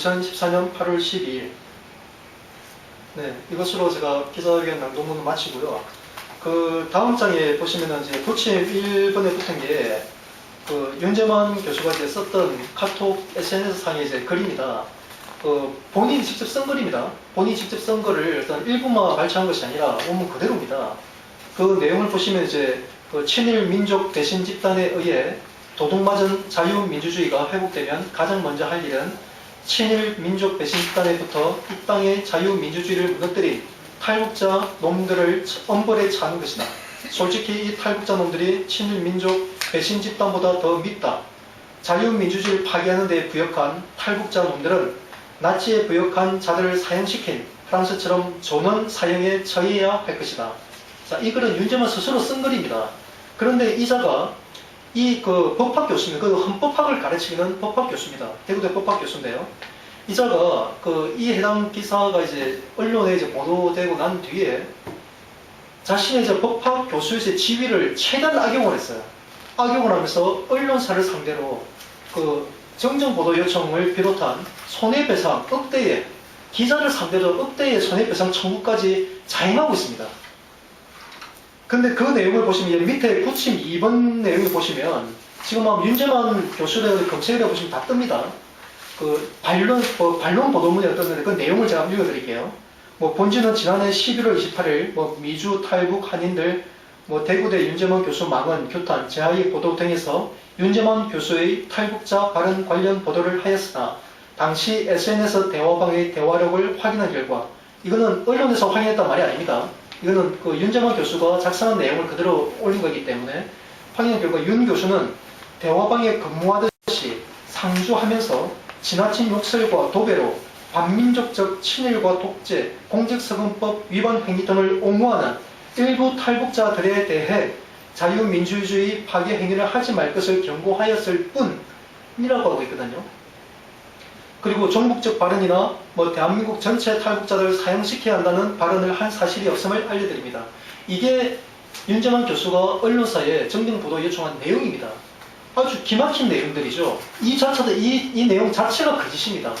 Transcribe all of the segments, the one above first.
2014년 8월 12일. 네, 이것으로 제가 기자회견 낭독문을 마치고요. 그 다음 장에 보시면은 이제 부침 1번에 붙은 게 그 윤재만 교수가 이제 썼던 카톡 SNS 상의 이제 글입니다. 본인이 직접 쓴 글입니다. 본인이 직접 쓴 글을 어떤 일부만 발췌한 것이 아니라 원문 그대로입니다. 그 내용을 보시면 이제 그 친일 민족 배신 집단에 의해 도둑맞은 자유민주주의가 회복되면 가장 먼저 할 일은 친일 민족 배신 집단에부터 이 땅의 자유민주주의를 무너뜨린 탈북자 놈들을 엄벌에 차는 것이다. 솔직히 이 탈북자 놈들이 친일 민족 배신 집단보다 더 밉다. 자유민주주의를 파괴하는 데 부역한 탈북자 놈들은 나치에 부역한 자들을 사형시킨 프랑스처럼 존엄 사형에 처해야 할 것이다. 자, 이 글은 윤재만 스스로 쓴 글입니다. 그런데 이자가 이 법학 교수입니다. 그 헌법학을 가르치는 법학 교수입니다. 대구대 법학 교수인데요. 이자가 이 해당 기사가 이제 언론에 이제 보도되고 난 뒤에 자신의 이제 법학 교수의 지위를 최대한 악용을 했어요. 악용을 하면서 언론사를 상대로 정정보도 요청을 비롯한 손해배상, 억대의 기자를 상대로 억대의 손해배상 청구까지 자행하고 있습니다. 근데 그 내용을 보시면 밑에 부침 2번 내용을 보시면 지금 윤재만 교수를 검색을 해보시면 다 뜹니다. 반론 보도문이 떴는데 그 내용을 제가 한번 읽어드릴게요. 본지는 지난해 11월 28일 미주 탈북 한인들 대구대 윤재만 교수 망언 규탄 재하의 보도 등에서 윤재만 교수의 탈북자 발언 관련 보도를 하였으나 당시 SNS 대화방의 대화력을 확인한 결과 이거는 언론에서 확인했단 말이 아닙니다. 이거는 윤재만 교수가 작성한 내용을 그대로 올린 거기 때문에 확인한 결과 윤 교수는 대화방에 근무하듯이 상주하면서 지나친 욕설과 도배로 반민족적 친일과 독재, 공직서금법 위반 행위 등을 옹호하는 일부 탈북자들에 대해 자유민주주의 파괴 행위를 하지 말 것을 경고하였을 뿐이라고 하고 있거든요. 그리고 종북적 발언이나 대한민국 전체 탈북자들을 사형시켜야 한다는 발언을 한 사실이 없음을 알려드립니다. 이게 윤재만 교수가 언론사에 정정보도 요청한 내용입니다. 아주 기막힌 내용들이죠. 이 내용 자체가 거짓입니다.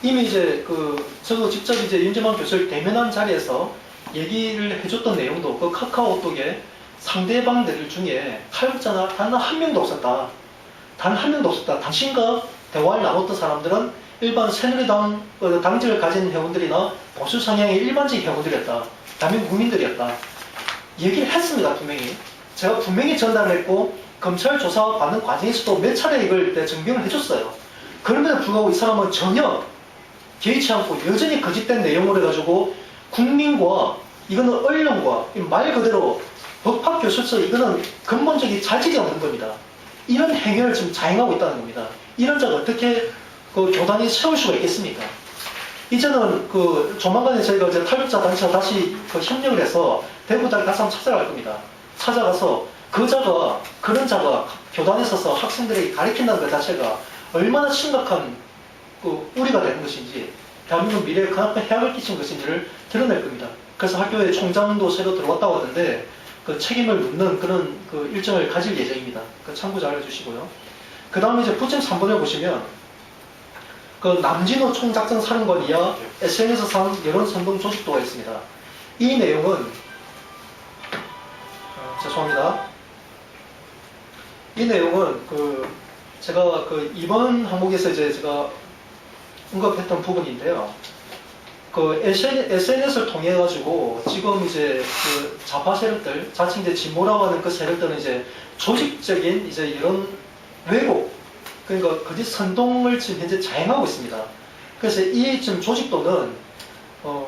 이미 이제 저도 직접 이제 윤재만 교수를 대면한 자리에서 얘기를 해줬던 내용도 카카오톡에 상대방들 중에 탈북자나 단 한 명도 없었다. 단 한 명도 없었다. 당신과 대화를 나눴던 사람들은 일반 새누리당 당직을 가진 회원들이나 보수 성향의 일반적인 회원들이었다. 대한민국 국민들이었다. 얘기를 했습니다. 분명히. 제가 분명히 전달을 했고 검찰 조사 받는 과정에서도 몇 차례 이걸 증명을 해줬어요. 그럼에도 불구하고 이 사람은 전혀 개의치 않고 여전히 거짓된 내용을 해가지고 국민과 이거는 언론과 말 그대로 법학 교수로서 이거는 근본적인 자질이 없는 겁니다. 이런 행위를 지금 자행하고 있다는 겁니다. 이런 자가 어떻게 교단이 세울 수가 있겠습니까? 이제는 조만간에 저희가 이제 탈북자 단체와 다시 협력을 해서 대구달 가서 한번 찾아갈 겁니다. 찾아가서 그런 자가 교단에 있어서 학생들에게 가르친다는 것 자체가 얼마나 심각한 우리가 되는 것인지 대한민국 미래에 그만큼 해악을 끼친 것인지를 드러낼 겁니다. 그래서 학교에 총장도 새로 들어왔다고 하던데 책임을 묻는 그런 일정을 가질 예정입니다. 참고 잘 해주시고요. 그 다음에 이제 부침 3번을 보시면 남진호 총작전 사령관 이하 SNS상 여론선동 조직도가 있습니다. 이 내용은 죄송합니다. 이 내용은 제가 이번 항목에서 이제 제가 언급했던 부분인데요. SNS를 통해 가지고 지금 이제 좌파 세력들, 자칭 이제 진보라고 하는 그 세력들은 이제 조직적인 이제 이런 왜곡, 그러니까 거짓 선동을 지금 현재 자행하고 있습니다. 그래서 이 지금 조직도는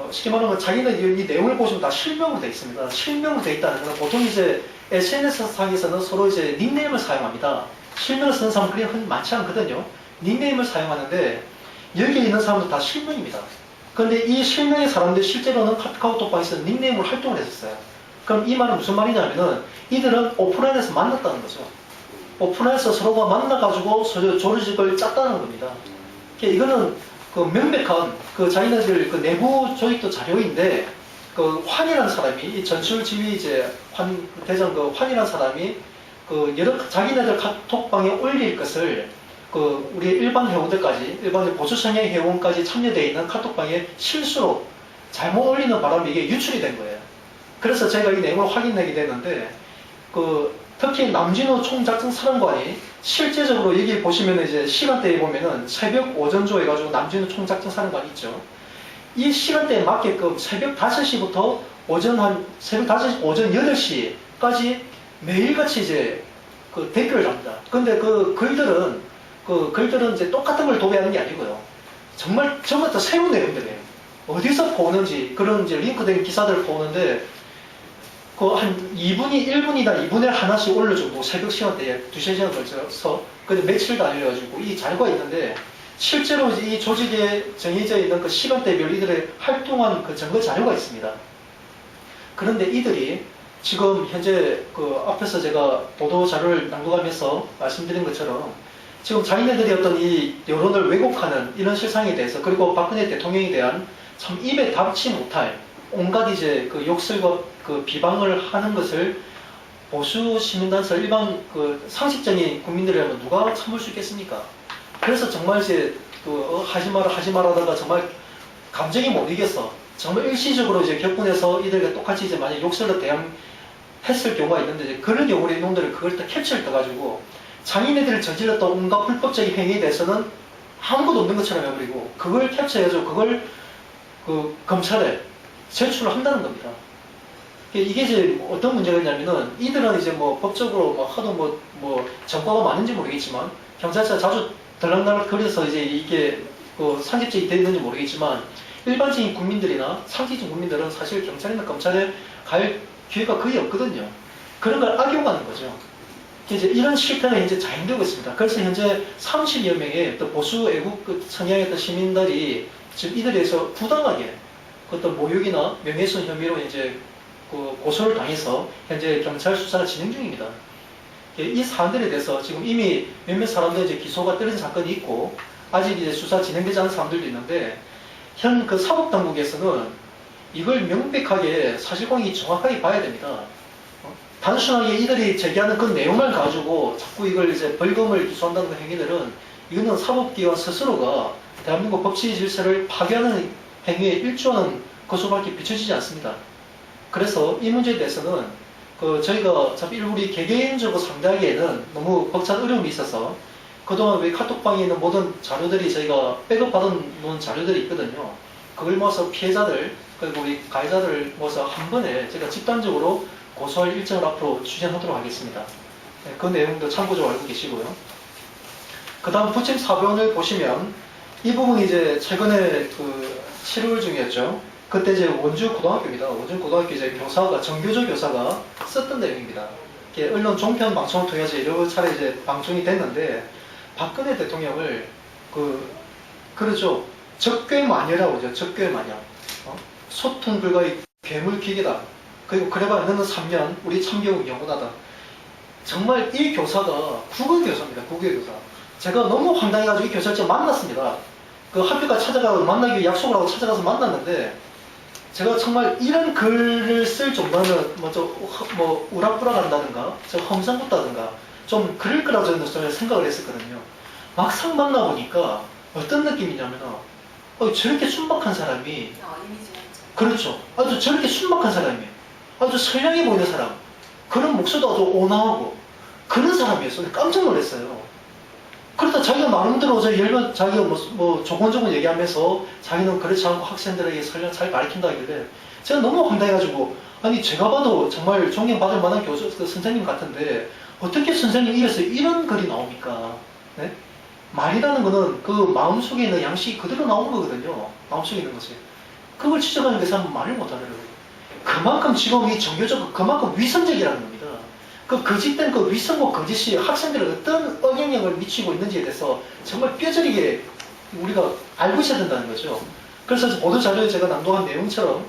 쉽게 말하면 자기는 이 내용을 보시면 다 실명으로 되어 있습니다. 실명으로 되어 있다는 건 보통 이제 SNS 상에서는 서로 이제 닉네임을 사용합니다. 실명을 쓰는 사람은 그리 많지 않거든요. 닉네임을 사용하는데 여기에 있는 사람도 다 실명입니다. 그런데 이 실명의 사람들 실제로는 카카오톡방에서 닉네임으로 활동을 했었어요. 그럼 이 말은 무슨 말이냐면은 이들은 오프라인에서 만났다는 거죠. 오프라인에서 서로가 만나가지고 조직을 짰다는 겁니다. 이거는 명백한 자기네들 내부 조직도 자료인데 환이라는 사람이 이 전술 지휘 이제 대장 환이라는 사람이 여러 자기네들 카톡방에 올릴 것을 우리 일반 회원들까지, 일반 보수 성향 회원까지 참여되어 있는 카톡방에 실수로 잘못 올리는 바람에 이게 유출이 된 거예요. 그래서 제가 이 내용을 확인하게 됐는데, 특히 남진호 총작전 사령관이 실제적으로 여기 보시면 이제 시간대에 보면은 새벽 오전조 해가지고 남진호 총작전 사령관이 있죠. 이 시간대에 맞게끔 새벽 5시부터 새벽 5시, 오전 8시까지 매일같이 이제 댓글을 합니다. 근데 글들은 이제 똑같은 걸 도배하는 게 아니고요. 정말 전부 다 새로운 내용들이에요. 어디서 보는지, 그런 이제 링크된 기사들을 보는데, 한 2분이 1분이나 2분에 하나씩 올려주고, 새벽 시간대에 2-3시간 걸쳐서, 근데 며칠 달려가지고, 이 자료가 있는데, 실제로 이 조직에 정해져 있는 그 시간대별 이들의 활동한 그 증거 자료가 있습니다. 그런데 이들이 지금 현재 앞에서 제가 보도 자료를 낭독하면서 말씀드린 것처럼 지금 자기네들이 어떤 이 여론을 왜곡하는 이런 실상에 대해서, 그리고 박근혜 대통령에 대한 참 입에 담지 못할 온갖 이제 욕설과 비방을 하는 것을 보수 시민단체 일반 상식적인 국민들이라면 누가 참을 수 있겠습니까? 그래서 정말 이제 하지 마라 하다가 정말 감정이 못 이겨서 정말 일시적으로 이제 격분해서 이들과 똑같이 이제 만약 욕설로 대응했을 경우가 있는데, 이제 그런 경우에 이놈들을 그걸 또 캡처를 떠가지고 장인애들을 저질렀던 온갖 불법적인 행위에 대해서는 아무것도 없는 것처럼 해버리고, 그걸 캡처해가지고 그걸 검찰에 제출을 한다는 겁니다. 이게 이제 어떤 문제가 있냐면은, 이들은 이제 법적으로 하도 전과가 많은지 모르겠지만, 경찰서 자주 들락날락 거려서 이제 이게 상습적이 되어 있는지 모르겠지만, 일반적인 국민들이나 상식적인 국민들은 사실 경찰이나 검찰에 갈 기회가 거의 없거든요. 그런 걸 악용하는 거죠. 이제 이런 실태가 현재 자행되고 있습니다. 그래서 현재 30여 명의 또 보수 애국 성향의 시민들이 지금 이들에서 부당하게 어떤 모욕이나 명예훼손 혐의로 이제 고소를 당해서 현재 경찰 수사가 진행 중입니다. 이 사안들에 대해서 지금 이미 몇몇 사람들 이제 기소가 떨어진 사건이 있고, 아직 이제 수사 진행되지 않은 사람들도 있는데, 현 사법당국에서는 이걸 명백하게 사실관계 정확하게 봐야 됩니다. 단순하게 이들이 제기하는 그 내용을 가지고 자꾸 이걸 이제 벌금을 기소한다는 행위들은, 이거는 사법기관 스스로가 대한민국 법치 질서를 파괴하는 행위에 일조하는 것으로밖에 비춰지지 않습니다. 그래서 이 문제에 대해서는 저희가 어차피 우리 개개인적으로 상대하기에는 너무 벅찬 어려움이 있어서, 그동안 왜 카톡방에 있는 모든 자료들이 저희가 백업받은 자료들이 있거든요. 그걸 모아서 피해자들, 그리고 우리 가해자들을 모아서 한 번에 제가 집단적으로 고소할 일정을 앞으로 추진하도록 하겠습니다. 그 내용도 참고적으로 알고 계시고요. 그 다음 부침 사본을 보시면, 이 부분이 이제 최근에 7월 중이었죠. 그때 이제 원주 고등학교입니다. 원주 고등학교 이제 교사가, 정교조 교사가 썼던 내용입니다. 언론 종편 방송을 통해서 여러 차례 이제 방송이 됐는데, 박근혜 대통령을 그러죠. 적괴마녀라고 그러죠. 적괴마녀. 소통 불가의 괴물기계다. 그리고 그래봐 너는 3년, 우리 참교육 영원하다. 정말 이 교사가 국어교사입니다. 국어교사. 제가 너무 황당해가지고 이 교사를 만났습니다. 학교까지 찾아가고 만나기 약속을 하고 찾아가서 만났는데, 제가 정말 이런 글을 쓸 정도면 우락부락한다든가 험상궂다든가 좀 그럴 거라고 저는 생각을 했었거든요. 막상 만나보니까 어떤 느낌이냐면, 저렇게 순박한 사람이, 그렇죠. 아주 저렇게 순박한 사람이, 아주 선량해 보이는 사람, 그런 목소리도 아주 온화하고 그런 사람이었어요. 깜짝 놀랐어요. 그러다 자기가 나름대로 자기가 조곤조곤 얘기하면서 자기는 그렇지 않고 학생들에게 설령 잘 가르친다 하길래, 제가 너무 황당해가지고, 아니 제가 봐도 정말 존경받을 만한 선생님 같은데 어떻게 선생님 입에서 이런 글이 나옵니까? 네? 말이라는 거는 그 마음속에 있는 양식이 그대로 나오는 거거든요. 마음속에 있는 것이. 그걸 지적하는 그 사람은 말을 못하더라고요. 그만큼 지금 이 정교조가 그만큼 위선적이라는 겁니다. 거짓된 위선과 거짓이 학생들에 어떤 영향을 미치고 있는지에 대해서 정말 뼈저리게 우리가 알고 있어야 된다는 거죠. 그래서 보도자료에 제가 낭독한 내용처럼,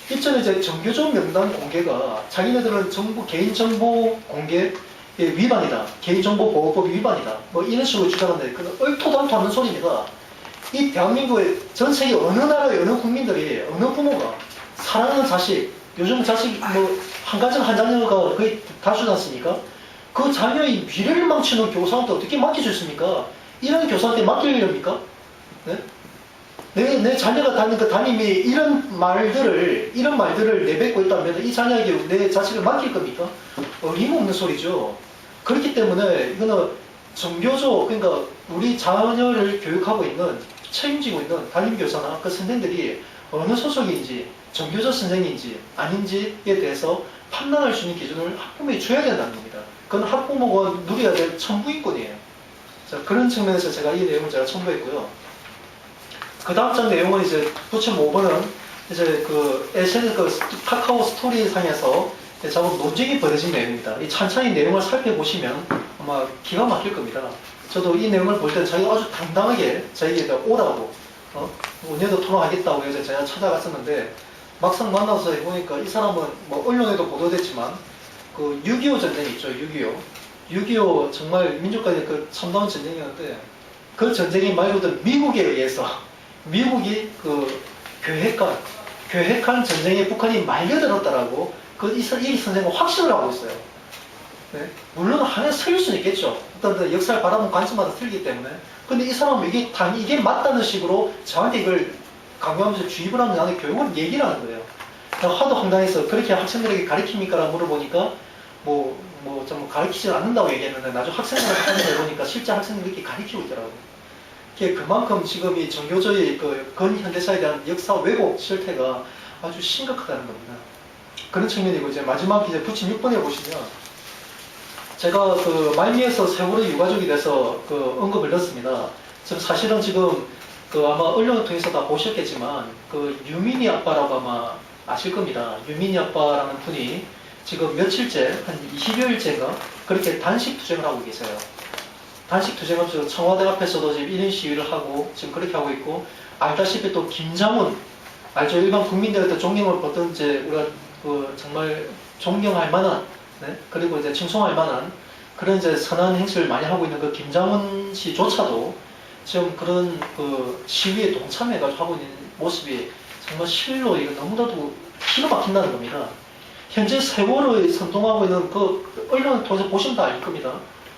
일전에 이제 정교조 명단 공개가 자기네들은 개인정보 공개 위반이다, 개인정보보호법 위반이다, 이런 식으로 주장하는데, 그건 얼토당토하는 소리입니다. 이 대한민국의 전 세계 어느 나라의 어느 국민들이, 어느 부모가 사랑하는 자식, 요즘 자식 한 가정 한 자녀가 거의 다수지 않습니까? 그 자녀의 미래를 망치는 교사한테 어떻게 맡길 수 있습니까? 이런 교사한테 맡길 일입니까? 네? 내 자녀가 다니는 그 담임이 이런 말들을 내뱉고 있다면 이 자녀에게 내 자식을 맡길 겁니까? 어림없는 소리죠. 그렇기 때문에 이거는 정교조, 그러니까 우리 자녀를 교육하고 있는, 책임지고 있는 담임교사나 그 선생들이 어느 소속인지, 정교조 선생인지 아닌지에 대해서 판단할 수 있는 기준을 학부모에 줘야 된다는 겁니다. 그건 학부모가 누려야 될 천부인권이에요. 자, 그런 측면에서 제가 이 내용을 제가 첨부했고요. 그 다음 장 내용은 이제 9.5번은 이제 그 SNS 그 카카오 스토리 상에서 자꾸 논쟁이 벌어진 내용입니다. 이 찬찬히 내용을 살펴보시면 아마 기가 막힐 겁니다. 저도 이 내용을 볼 때는 자기가 아주 당당하게 저에게 오라고, 오늘도 토론하겠다고 해서 제가 찾아갔었는데 막상 만나서 해보니까 이 사람은 뭐 언론에도 보도됐지만 그 6.25 전쟁 있죠, 6.25. 6.25 정말 민족간의 그 참다운 전쟁이었는데 그 전쟁이 말 그대로 미국에 의해서 미국이 그 계획한 전쟁에 북한이 말려들었다라고 이 선생은 확신을 하고 있어요. 네? 물론 하나에 틀릴 수는 있겠죠. 어떤 역사를 바라보는 관점마다 틀리기 때문에. 근데 이 사람은 이게 맞다는 식으로 저한테 이걸 강요하면서 주입을 하면 나는 교육을 얘기를 하는 거예요. 하도 황당해서 그렇게 학생들에게 가르칩니까? 라고 물어보니까 좀 가르치지 않는다고 얘기했는데 나중에 학생들한테 확인해 보니까 실제 학생들이 이렇게 가르치고 있더라고요. 그만큼 지금 이 정교조의 그 근현대사에 대한 역사 왜곡 실태가 아주 심각하다는 겁니다. 그런 측면이고, 이제 마지막 이제 부침 6번에 보시면 제가 그 말미에서 세월호 유가족이 돼서 그 언급을 넣었습니다. 지금 사실은 지금 그 아마 언론을 통해서 다 보셨겠지만 그 유민희 아빠라고 아마 아실 겁니다. 유민희 아빠라는 분이 지금 며칠째, 한 20여일째인가 그렇게 단식 투쟁을 하고 계세요. 단식 투쟁하면서 청와대 앞에서도 지금 1인 시위를 하고 지금 그렇게 하고 있고, 알다시피 또 김장훈, 알죠? 일반 국민들한테 존경을 받던 이제 우리가 그 정말 존경할 만한, 네? 그리고 이제 칭송할 만한 그런 이제 선한 행실을 많이 하고 있는 그 김장훈 씨조차도 지금 그런 그 시위에 동참해가지고 하고 있는 모습이 정말 실로 이거 너무나도 기가 막힌다는 겁니다. 현재 세월호에 선동하고 있는 그 언론을 통해서 보시면 다 알 겁니다.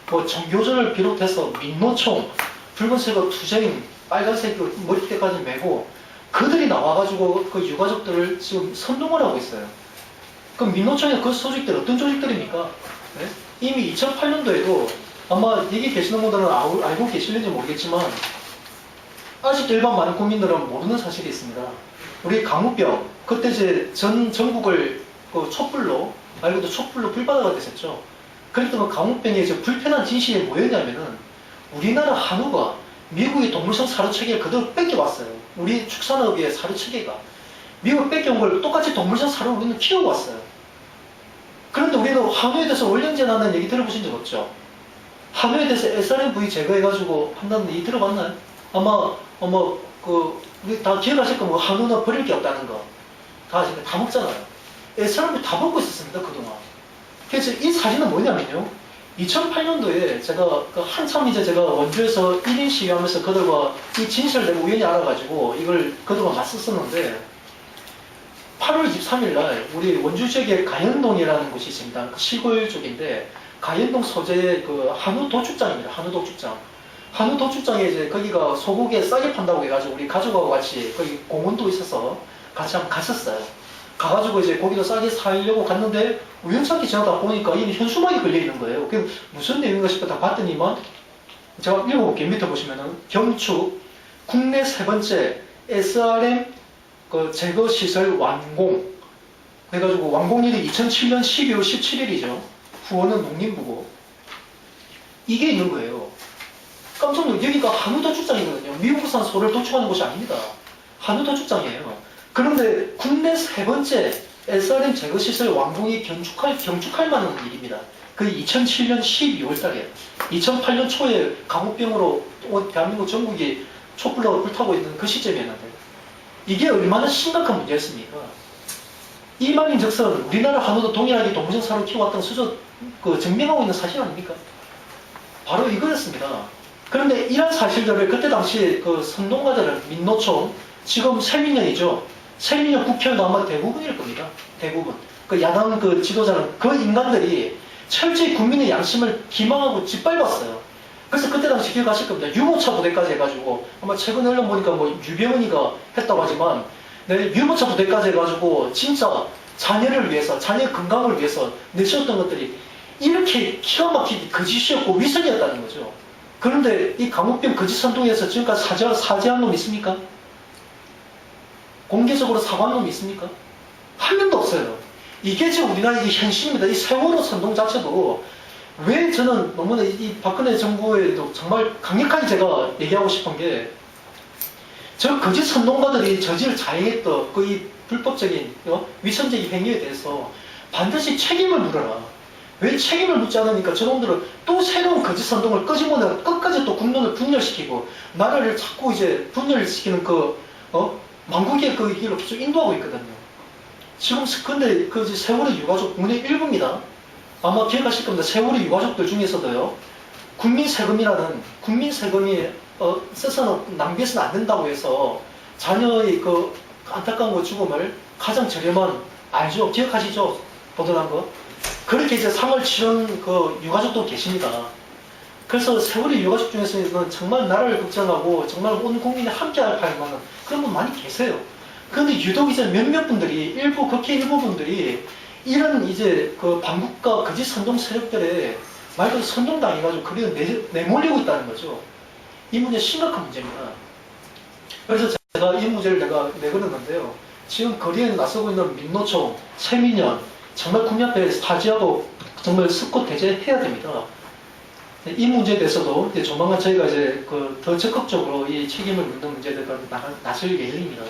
뭐 정교조를 비롯해서 민노총, 붉은색 투쟁, 빨간색 머리띠까지 메고 그들이 나와가지고 그 유가족들을 지금 선동을 하고 있어요. 그럼 민노총의 그 조직들 어떤 조직들입니까? 네? 이미 2008년도에도 아마 여기 계시는 분들은 알고 계실는지 모르겠지만 아직도 일반 많은 국민들은 모르는 사실이 있습니다. 우리 강우병, 그때 이제 전국을 그 촛불로, 말 그대로 촛불로 불바다가 됐었죠. 그랬던 그 강우병의 이제 불편한 진실이 뭐였냐면은 우리나라 한우가 미국의 동물성 사료체계를 그대로 뺏겨왔어요. 우리 축산업의 사료체계가 미국 뺏겨온 걸 똑같이 동물성 사료를 우리는 키워왔어요. 그런데 우리는 한우에 대해서 원령제라는 얘기 들어보신 적 없죠? 한우에 대해서 SRMV 제거해가지고 한다는 얘기 들어봤나요? 아마 우리 다 기억하실 거면 한우는 버릴 게 없다는 거 다 먹잖아요. SRMV 다 먹고 있었습니다, 그동안. 그래서 이 사진은 뭐냐면요, 2008년도에 제가 한참 이제 제가 원주에서 1인 시위하면서 그들과 이 진실을 내가 우연히 알아가지고 이걸 그들과 맞섰었는데 8월 23일 날 우리 원주 지역에 가연동이라는 곳이 있습니다. 그 시골 쪽인데 가연동 소재의 그 한우 도축장입니다. 한우 도축장. 한우 도축장에 이제 거기가 소고기에 싸게 판다고 해가지고 우리 가족하고 같이 거기 공원도 있어서 같이 한번 갔었어요. 가가지고 이제 고기도 싸게 사려고 갔는데 우연찮게 지나다 보니까 이미 현수막이 걸려있는 거예요. 그게 무슨 내용인가 싶어 다 봤더니만 제가 읽어볼게요. 밑에 보시면은 경축 국내 세 번째 SRM 그 제거시설 완공 그래가지고 완공일이 2007년 12월 17일이죠. 후원은 농림부고 이게 있는 거예요. 깜짝 놀랐어요. 여기가 한우 도축장이거든요. 미국산 소를 도축하는 곳이 아닙니다. 한우 도축장이에요. 그런데 국내 세 번째 SRM 제거시설 완공이 경축할 만한 일입니다. 그 2007년 12월 달에 2008년 초에 강우병으로 대한민국 전국이 촛불로 불타고 있는 그 시점이었는데 이게 얼마나 심각한 문제였습니까? 이 말인즉슨 우리나라 한우도 동일하게 동물성 사료 키워왔던 수저 증명하고 있는 사실 아닙니까? 바로 이거였습니다. 그런데 이런 사실들을 그때 당시 그 선동가들은 민노총 지금 새민련이죠. 새민련 국회의원도 아마 대부분일 겁니다. 대부분. 그 야당 그 지도자는 그 인간들이 철저히 국민의 양심을 기망하고 짓밟았어요. 그래서 그때 당시 기억하실 겁니다. 유모차 부대까지 해가지고 아마 최근 언론 보니까 뭐 유병은이가 했다고 하지만 네, 유모차 부대까지 해가지고 진짜 자녀를 위해서 자녀 건강을 위해서 내세웠던 것들이 이렇게 기가 막히게 거짓이었고 위선이었다는 거죠. 그런데 이 강우병 거짓 선동에서 지금까지 사죄한 놈 있습니까? 공개적으로 사과한 놈 있습니까? 한 명도 없어요. 이게 지금 우리나라의 현실입니다. 이 세월호 선동 자체도 왜 저는 너무나 이 박근혜 정부에도 정말 강력하게 제가 얘기하고 싶은 게 저 거짓 선동가들이 저지를 자행했던 그 이 불법적인 위선적인 행위에 대해서 반드시 책임을 물어라. 왜 책임을 묻지 않으니까 저놈들은 또 새로운 거짓 선동을 끄집어내고 끝까지 또 국론을 분열시키고 나라를 자꾸 이제 분열시키는 망국의 그 길로 계속 인도하고 있거든요. 지금 근데 그 세월호 유가족 문의 일부입니다. 아마 기억하실 겁니다. 세월호 유가족들 중에서도요. 국민 세금이 써서는 낭비해서는 안 된다고 해서 자녀의 그 안타까운 그 죽음을 가장 저렴한 알죠? 기억하시죠? 보도난 거. 그렇게 이제 상을 치른 그 유가족도 계십니다. 그래서 세월호 유가족 중에서는 정말 나라를 걱정하고 정말 온 국민이 함께할 만한 그런 분 많이 계세요. 그런데 유독 이제 몇몇 분들이 극히 일부 분들이 이런 이제 그 반국가 거짓 선동 세력들에 말 그대로 선동당해가지고 그게 내몰리고 있다는 거죠. 이 문제 심각한 문제입니다. 그래서 제가 이 문제를 내가 내걸었는데요. 지금 거리에 나서고 있는 민노총, 세민연 정말 국민 앞에 사죄하고 정말 숙고 대제해야 됩니다. 이 문제에 대해서도 이제 조만간 저희가 이제 더 적극적으로 이 책임을 묻는 문제에 대해서 나설 예정입니다.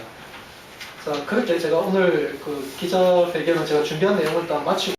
자, 그렇게 제가 오늘 그 기자회견은 제가 준비한 내용을 다 마치고